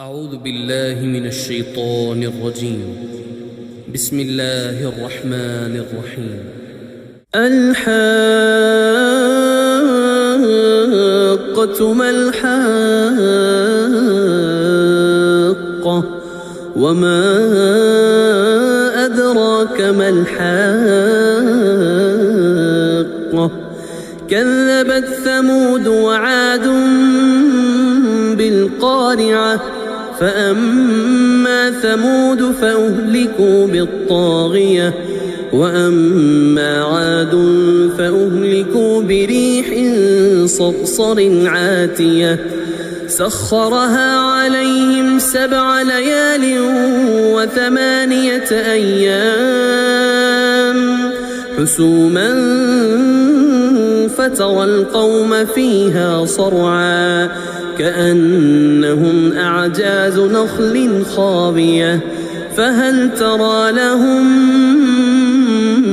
أعوذ بالله من الشيطان الرجيم. بسم الله الرحمن الرحيم. الحاقة ما الحاقة وما أدراك ما الحاقة كذبت ثمود وعاد بالقارعة فأما ثمود فأهلكوا بالطاغية وأما عاد فأهلكوا بريح صرصر عاتية سخرها عليهم 7 ليال و8 أيام حسوما فترى القوم فيها صرعا كأنهم أعجاز نخل خاوية فهل ترى لهم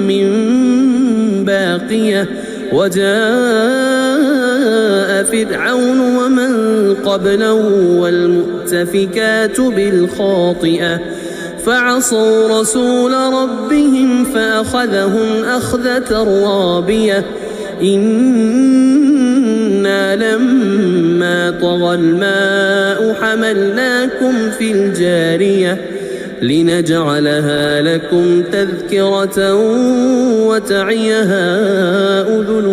من باقية وجاء فرعون ومن قبله والمؤتفكات بالخاطئة فعصوا رسول ربهم فأخذهم أخذة رابية إنا لما طغى الماء حملناكم في الجارية لنجعلها لكم تذكرة وتعيها أذن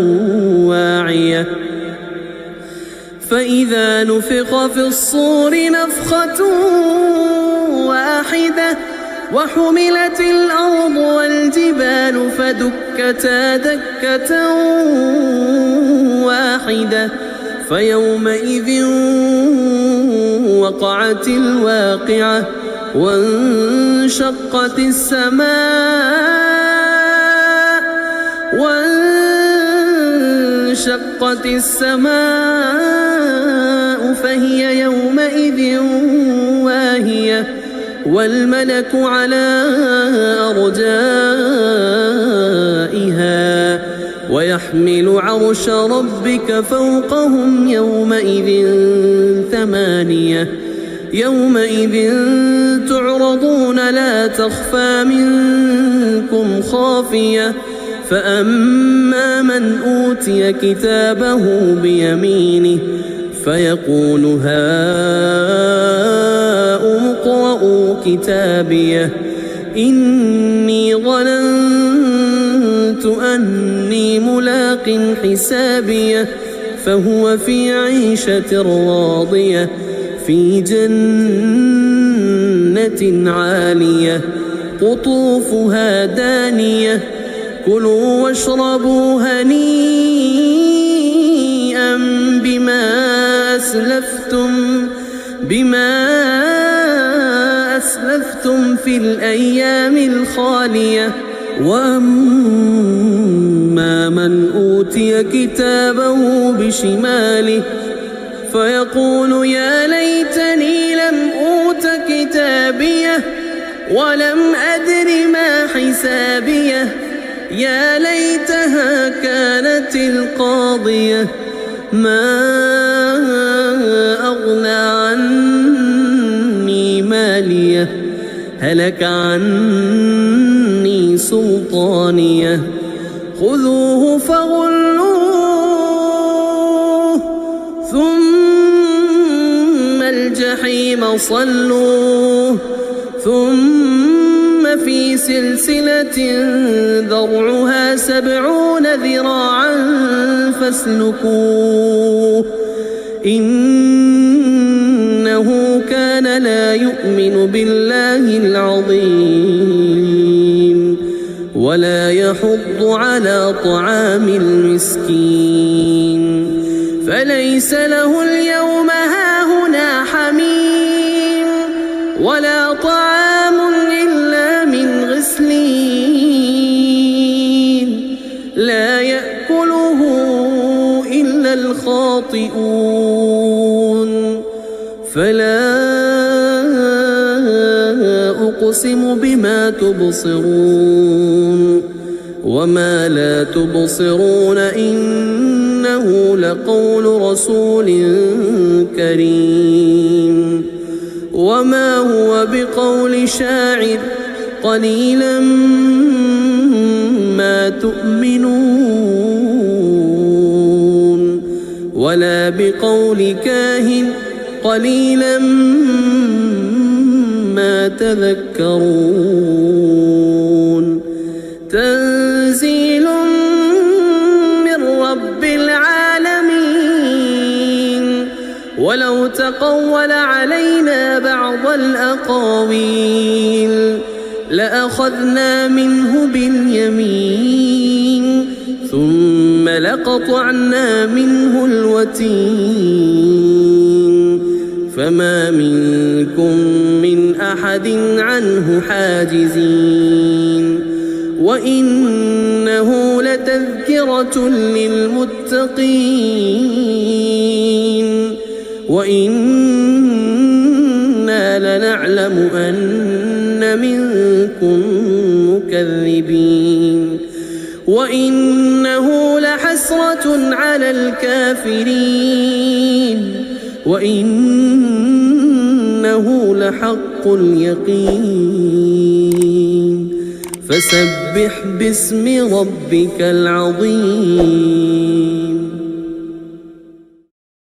واعية فإذا نفخ في الصور نفخة واحدة وحملت الأرض والجبال فدكتا دكة واحدة فيومئذ وقعت الواقعة وانشقت السماء فهي يومئذ واهية والملك على أرجائها ويحمل عرش ربك فوقهم يومئذ 8 يومئذ تعرضون لا تخفى منكم خافية فأما من أوتي كتابه بيمينه فيقول هاؤم اقرءوا كتابيه إني ظننت أني ملاق حسابيه فهو في عيشة راضية في جنة عالية قطوفها دانية كلوا واشربوا هنيئا بما أسلفتم في الأيام الخالية وأما من أوتي كتابه بشماله فيقول يا ليتني لم أوت كتابيه ولم أدر ما حسابيه يا ليتها كانت القاضية ما أغنى عني ماليه هلك عني سلطانيه خذوه فغلوه ثم الجحيم صلوه ثم في سلسلة ذرعها 70 ذراعا فاسلكوه إنه كان لا يؤمن بالله العظيم ولا يحض على طعام المسكين فليس له اليوم هاهنا حميم ولا طعام إلا من غسلين لا يأكله إلا الخاطئون فلا أقسم بما تبصرون وما لا تبصرون إنه لقول رسول كريم وما هو بقول شاعر قليلا ما تؤمنون ولا بقول كاهن قليلا ما تذكرون تنزيل من رب العالمين ولو تقول علينا بعض الأقاويل لأخذنا منه باليمين ثم لقطعنا منه الوتين فما منكم من أحد عنه حاجزين وإنه لتذكرة للمتقين وإنا لنعلم أن منكم مكذبين وإنه لحسرة على الكافرين وإنه لحق اليقين فسبح باسم ربك العظيم.